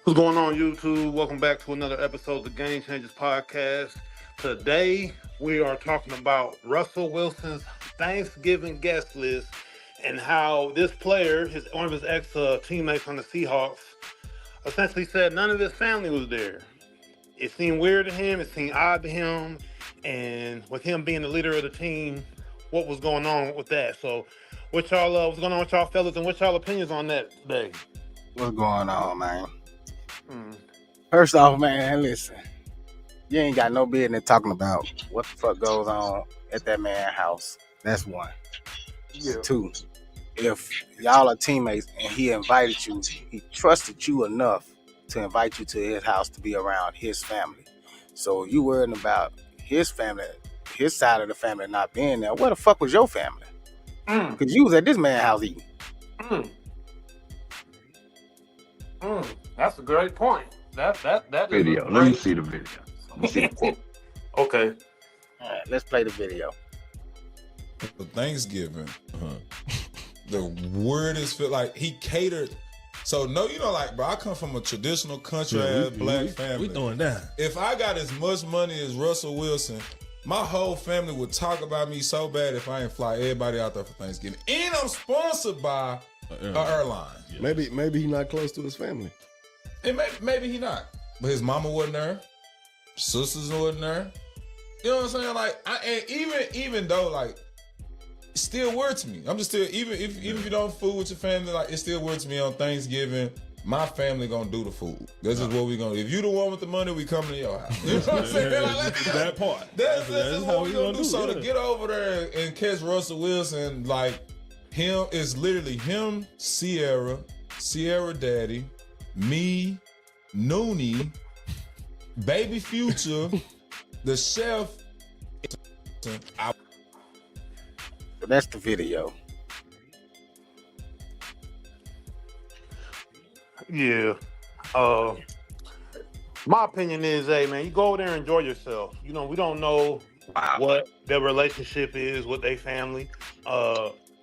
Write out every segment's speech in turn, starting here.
What's going on, YouTube? Welcome back to another episode of the Game Changers podcast. Today, we are talking about Russell Wilson's Thanksgiving guest list and how this player, one of his ex teammates on the Seahawks, essentially said none of his family was there. It seemed weird to him, it seemed odd to him, and with him being the leader of the team, what was going on with that? So, what's going on with y'all fellas, and what's y'all opinions on that today? What's going on, man? Hmm. First off, man, listen. You ain't got no business talking about what the fuck goes on at that man's house. That's one. Yeah. Two, if y'all are teammates and he invited you, he trusted you enough to invite you to his house to be around his family. So you worrying about his family, his side of the family not being there. Where the fuck was your family? Because you was at this man's house eating. That's a great point. That video. Is Let me see the video. Let me see the quote. Okay. All right, let's play the video. For Thanksgiving, the weirdest feel like he catered. So like, bro, I come from a traditional country black family. We throwing down. If I got as much money as Russell Wilson, my whole family would talk about me so bad if I ain't fly everybody out there for Thanksgiving. And I'm sponsored by an airline. Yeah. Maybe he not close to his family. And maybe he not. But his mama wasn't there. Sisters wasn't there. You know what I'm saying? Like, and even though, like, it's still weird to me. I'm just still, even if you don't food with your family, like, it's still weird to me on Thanksgiving. My family gonna do the food. That's just what we gonna do. If you the one with the money, we coming to your house. You know what I'm saying? Like, that part. That's what we gonna do. So to get over there and catch Russell Wilson, like, him is literally him, Sierra Daddy, me, Noonie, Baby Future, the chef. So that's the video. Yeah. My opinion is, hey man, you go over there and enjoy yourself. You know, we don't know what their relationship is with their family.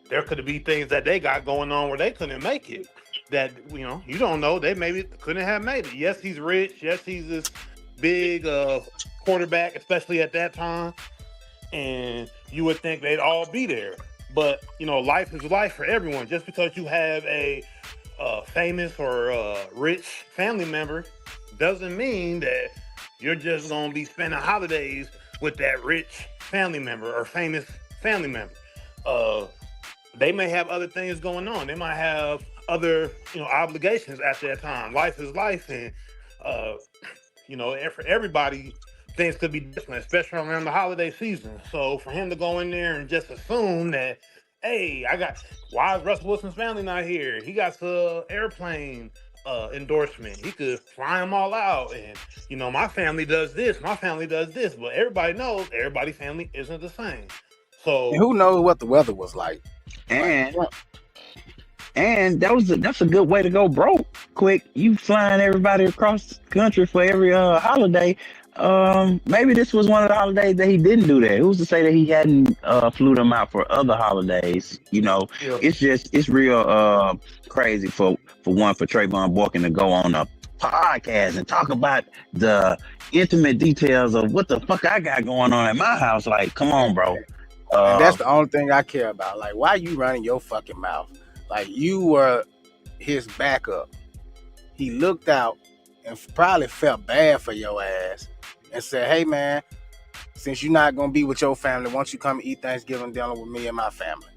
There could be things that they got going on where they couldn't make it. That, you don't know. They maybe couldn't have made it. Yes, he's rich. Yes, he's this big quarterback, especially at that time. And you would think they'd all be there. But, life is life for everyone. Just because you have a famous or rich family member doesn't mean that you're just going to be spending holidays with that rich family member or famous family member. They may have other things going on. They might have other, obligations at that time. Life is life, and for everybody, things could be different, especially around the holiday season. So for him to go in there and just assume that, hey, why is Russell Wilson's family not here? He got the airplane endorsement. He could fly them all out, and my family does this, but everybody knows everybody's family isn't the same. So and who knows what the weather was like? And that's a good way to go broke quick. You flying everybody across the country for every holiday. Maybe this was one of the holidays that he didn't do that. Who's to say that he hadn't flew them out for other holidays? Yeah. It's real crazy for Trevone Boykins to go on a podcast and talk about the intimate details of what the fuck I got going on at my house. Like, come on, bro. And that's the only thing I care about. Like, why you running your fucking mouth? Like, you were his backup. He looked out and probably felt bad for your ass and said, hey, man, since you're not going to be with your family, why don't you come eat Thanksgiving dinner with me and my family?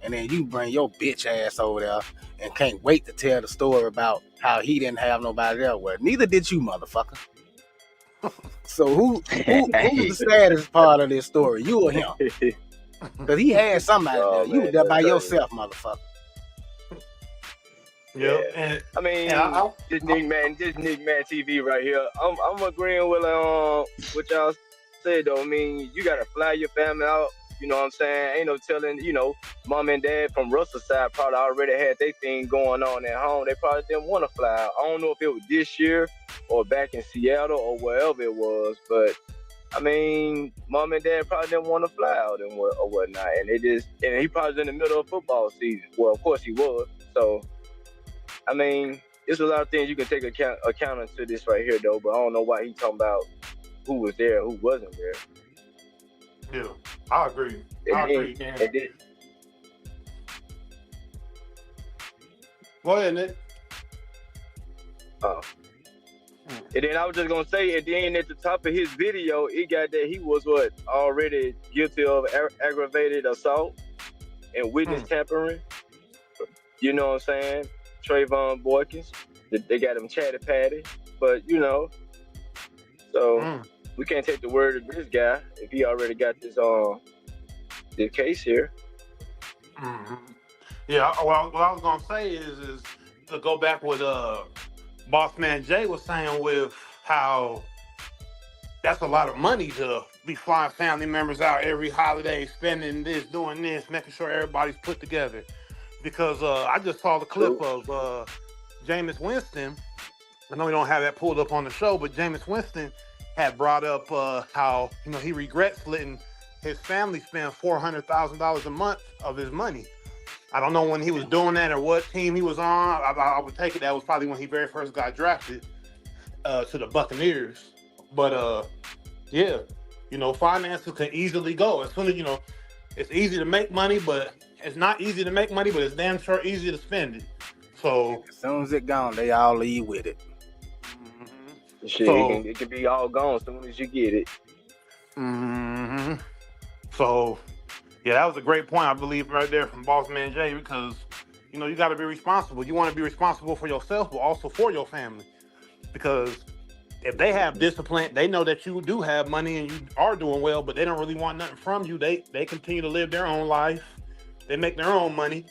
And then you bring your bitch ass over there and can't wait to tell the story about how he didn't have nobody there. Well, neither did you, motherfucker. So who's the saddest part of this story? You or him? Because he had somebody there. You were there by yourself, motherfucker. Yeah. And I mean, this Nick Man TV right here. I'm agreeing with what y'all said though. I mean, you gotta fly your family out. You know what I'm saying? Ain't no telling. Mom and dad from Russell's side probably already had their thing going on at home. They probably didn't want to fly out. I don't know if it was this year or back in Seattle or wherever it was, but I mean, mom and dad probably didn't want to fly out and or whatnot, and he probably was in the middle of football season. Well, of course he was. So, I mean, it's a lot of things you can take account into this right here though. But I don't know why he talking about who was there, who wasn't there. Yeah, I agree. I agree, man. Go ahead, Nick. And then I was just gonna say, and then at the top of his video, it got that he was already guilty of aggravated assault and witness tampering. You know what I'm saying? Trevone Boykins, they got him chatty patty, but so we can't take the word of this guy if he already got this case here. Yeah. Well, what I was gonna say is to go back with Boss Man Jay was saying with how that's a lot of money to be flying family members out every holiday, spending this, doing this, making sure everybody's put together. Because I just saw the clip of Jameis Winston. I know we don't have that pulled up on the show, but Jameis Winston had brought up how he regrets letting his family spend $400,000 a month of his money. I don't know when he was doing that or what team he was on. I would take it that was probably when he very first got drafted to the Buccaneers. But yeah, finances can easily go. As soon as it's easy to make money, but it's not easy to make money, but it's damn sure easy to spend it. So as soon as it gone, they all leave with it. Shit, it can be all gone as soon as you get it. So yeah, that was a great point, I believe, right there from Boss Man Jay, because you got to be responsible. You want to be responsible for yourself, but also for your family, because if they have discipline, they know that you do have money and you are doing well, but they don't really want nothing from you. They continue to live their own life. They make their own money,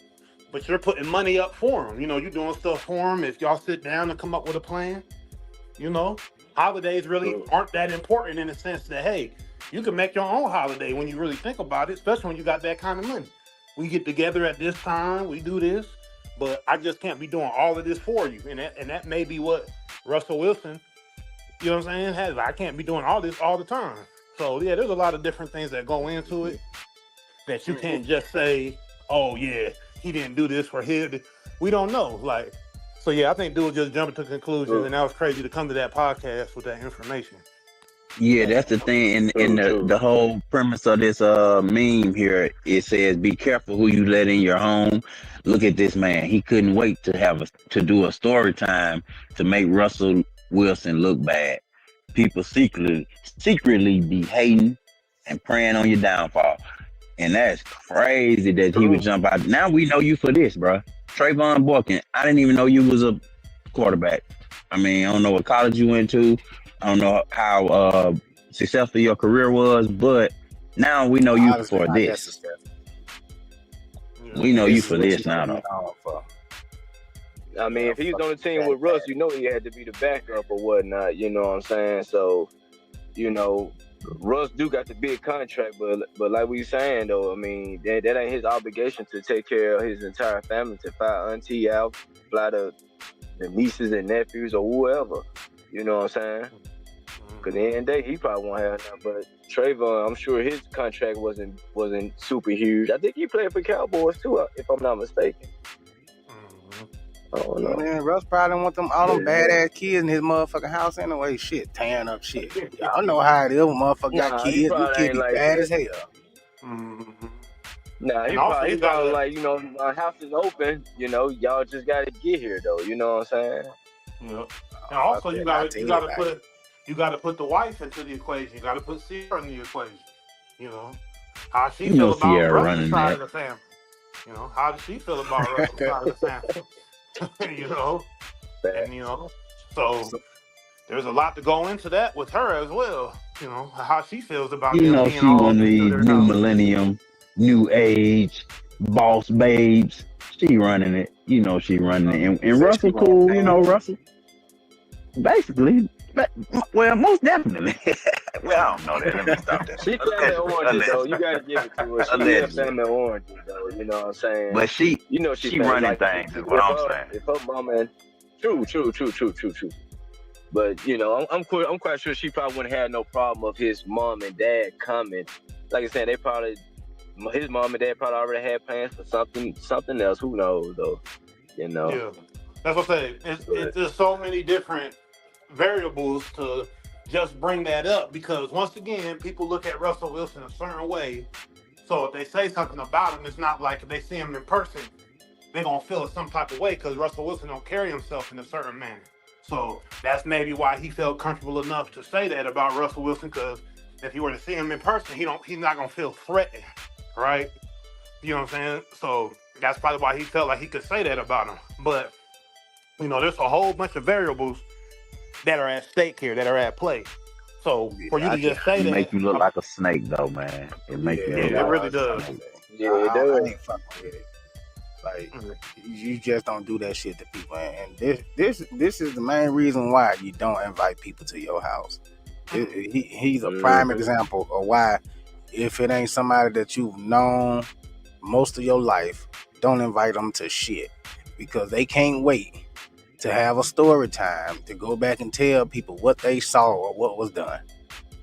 but you're putting money up for them. You're doing stuff for them. If y'all sit down and come up with a plan, holidays really aren't that important in the sense that, hey, you can make your own holiday when you really think about it, especially when you got that kind of money. We get together at this time, we do this, but I just can't be doing all of this for you. And that may be what Russell Wilson, you know what I'm saying, has. I can't be doing all this all the time. So yeah, there's a lot of different things that go into it that you can't just say, oh yeah, he didn't do this for him. We don't know. So yeah, I think dude just jumped to conclusions, and that was crazy to come to that podcast with that information. Yeah, that's the thing, and the whole premise of this meme here, it says, be careful who you let in your home. Look at this man. He couldn't wait to do a story time to make Russell Wilson look bad. People secretly be hating and praying on your downfall. And that's crazy that he would jump out. Now we know you for this, bro. Trevone Boykins, I didn't even know you was a quarterback. I mean, I don't know what college you went to. I don't know how successful your career was, but now we know you for this. We know you for this now, though. I mean, if he was on the team with Russ, he had to be the backup or whatnot. You know what I'm saying? So, Russ do got the big contract, but like we saying though, I mean, that ain't his obligation to take care of his entire family, to fly auntie out, fly the nieces and nephews or whoever. You know what I'm saying? Because at the end of the day, he probably won't have nothing. But Trevone, I'm sure his contract wasn't super huge. I think he played for Cowboys too, if I'm not mistaken. I don't know. Man, Russ probably want all them badass kids in his motherfucking house anyway. Shit, tearing up shit. Y'all know how it is when motherfucker got kids. Them kids be bad as hell. Nah, he probably like, my house is open. Y'all just gotta get here though. You know what I'm saying? Yeah. And also, you gotta put the wife into the equation. You gotta put Sierra in the equation. How she feel about Russ's side of the family. How does she feel about Russ's side of the family? So there's a lot to go into that with her as well. How she feels about she one of these new millennium, new age boss babes. She running it. She running it. And Russell cool. Russell. Basically, well, most definitely. Well, I don't know that. Let me stop that. She family oranges though. You gotta give it to her. She family oranges though. You know what I'm saying? But she running things. Is what I'm saying. If her mama, true. But I'm quite sure she probably wouldn't have no problem of his mom and dad coming. Like I said, his mom and dad probably already had plans for something else. Who knows though? Yeah. That's what I say. It's just so many different variables to just bring that up because once again, people look at Russell Wilson a certain way. So if they say something about him, it's not like if they see him in person, they're gonna feel it some type of way because Russell Wilson don't carry himself in a certain manner. So that's maybe why he felt comfortable enough to say that about Russell Wilson, because if you were to see him in person, he's not gonna feel threatened, right? You know what I'm saying? So that's probably why he felt like he could say that about him. But there's a whole bunch of variables that are at stake here, that are at play. So for you to just say It that, make you look like a snake, though, man. It make you look it like really a does. snake. Yeah, I ain't fucking with it. Like you just don't do that shit to people, and this is the main reason why you don't invite people to your house. He's a prime example of why, if it ain't somebody that you've known most of your life, don't invite them to shit, because they can't wait to have a story time to go back and tell people what they saw or what was done.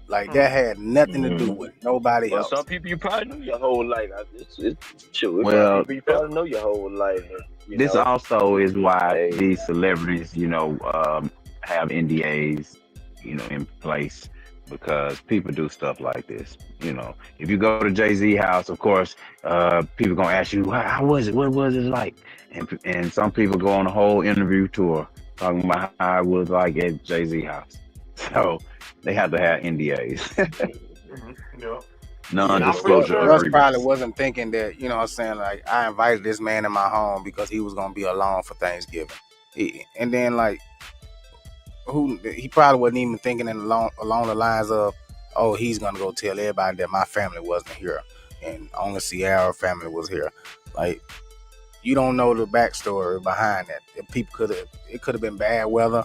Like that had nothing to do with nobody else. Some people you probably knew your whole life. It's true. Well, people you probably know your whole life. This also is why these celebrities, have NDAs, in place, because people do stuff like this. If you go to Jay-Z house, of course, people gonna ask you, how was it? What was it like? And some people go on a whole interview tour talking about how it was like at Jay-Z house. So they have to have NDAs. Non-disclosure Russ agreements. probably wasn't thinking that, like, I invited this man in my home because he was gonna be alone for Thanksgiving. And then like he probably wasn't even thinking along the lines of, oh, he's gonna go tell everybody that my family wasn't here and only Sierra family was here. Like, you don't know the backstory behind that. It could have been bad weather.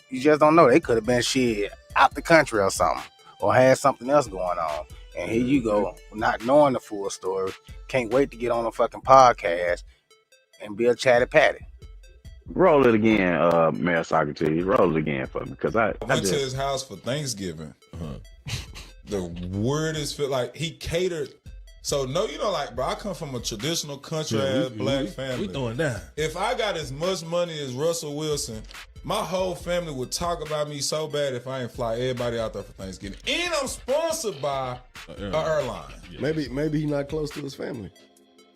You just don't know. They could have been shit out the country or something, or had something else going on. And here you go, not knowing the full story. Can't wait to get on a fucking podcast and be a chatty patty. Roll it again, Mayor Socrates. Roll it again for me, because I went to his house for Thanksgiving. The weirdest feel like he catered. So bro, I come from a traditional country ass black family. We throwing down. If I got as much money as Russell Wilson, my whole family would talk about me so bad if I ain't fly everybody out there for Thanksgiving. And I'm sponsored by an airline. Yeah. Maybe he's not close to his family.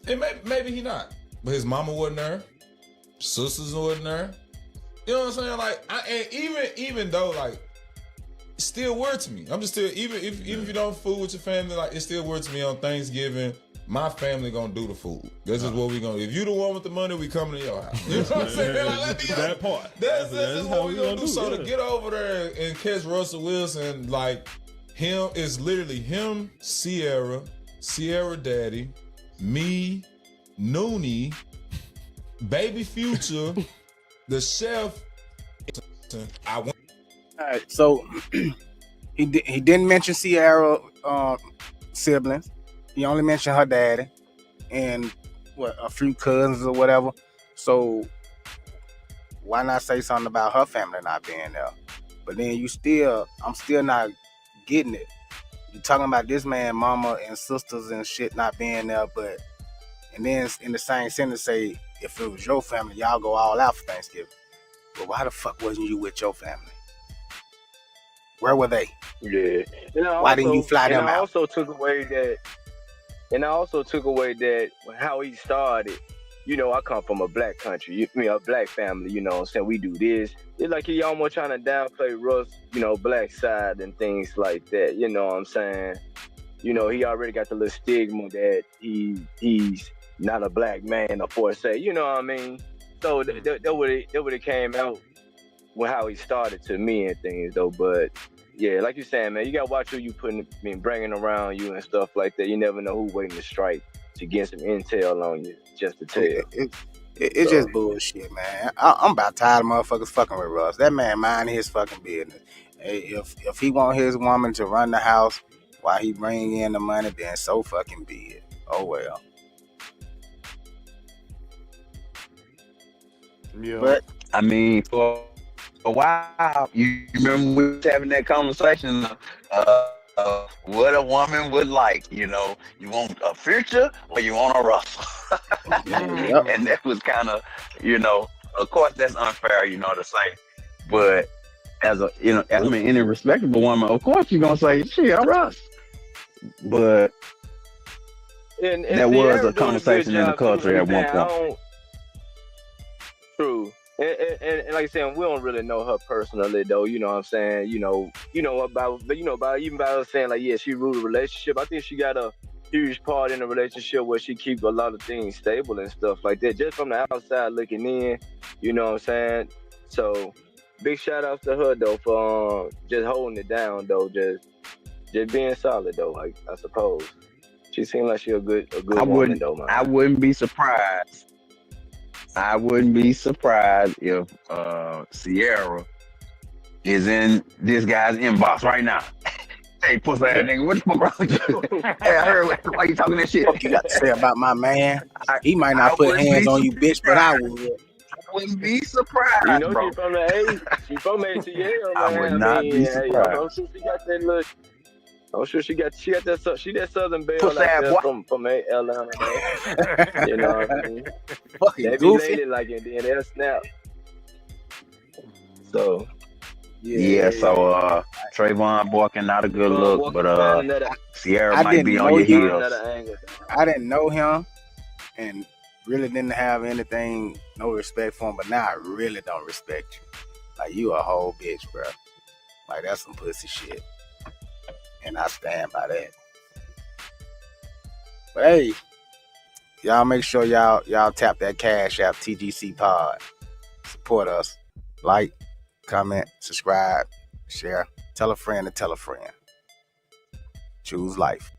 And maybe he not. But his mama wasn't there. Sisters wasn't there. You know what I'm saying? Like, and even though, like, it's still weird to me. I'm just still, even if you don't food with your family, like, it's still weird to me on Thanksgiving. My family gonna do the food. This is what we gonna do. If you the one with the money, we coming to your house. You know what I'm saying? Like, that part. That's what we gonna do. So to get over there and catch Russell Wilson, like, him, is literally him, Sierra Daddy, me, Noonie, Baby Future, the chef. I went. All right, so he didn't mention Sierra siblings. He only mentioned her daddy and a few cousins or whatever. So why not say something about her family not being there? But then I'm still not getting it. You talking about this man, mama and sisters and shit not being there, and then in the same sentence say, if it was your family, y'all go all out for Thanksgiving. But why the fuck wasn't you with your family? Where were they? Yeah. Why didn't you fly them out? And I also took away that how he started. I come from a black country, a black family, you know what I'm saying? We do this. It's like he almost trying to downplay Russ, black side and things like that, you know what I'm saying? He already got the little stigma that he's not a black man, or say, you know what I mean? So that would have came out with how he started to me and things, though. But yeah, like you're saying, man, you gotta watch who you bringing around you and stuff like that. You never know who waiting to strike to get some intel on you, just to tell. It's just bullshit, man. I'm about tired of motherfuckers fucking with Russ. That man mind his fucking business. If he want his woman to run the house while he bring in the money, then so fucking be it. Oh well. Yeah. But I mean, for a while, you remember we was having that conversation what a woman would like. You want a Future or you want a Russell? Yep. And that was kind of, of course, that's unfair, to say. But as any respectable woman, of course you're gonna say, "Shit, all right." But And there was Sierra a doing a good conversation in the job too. culture Like at I one said, point. true. And like I said, we don't really know her personally though. You know what I'm saying? About even by her saying like, yeah, she ruled a relationship. I think she got a huge part in a relationship where she keep a lot of things stable and stuff like that. Just from the outside looking in, you know what I'm saying? So big shout out to her though for just holding it down though, just being solid though. Like I suppose she seemed like she a good woman though, man. I wouldn't be surprised. I wouldn't be surprised if Sierra is in this guy's inbox right now. Hey, pussy ass nigga, what the fuck wrong with you? Hey, I heard why you talking that shit. What you got to say about my man? He might I not put wouldn't hands be on you, bitch, but I would. I wouldn't be surprised, You know bro. she from the A. She from ATL, man. I would not be surprised. I'm sure she got that look. I'm sure she got that Southern Belle Pussy like ass that boy. from Atlanta. Man. You know what I mean? Fucking They be goofy. lady like it, then they'll snap. So So Trevone Boykins, not a good look, but Sierra I might didn't be on know your you. heels. another angle. I didn't know him and really didn't have no respect for him, but now I really don't respect you. Like, you a whole bitch, bro. Like, that's some pussy shit. And I stand by that. But hey, y'all make sure y'all tap that Cash App TGC Pod. Support us. Like, comment, subscribe, share. Tell a friend to tell a friend. Choose life.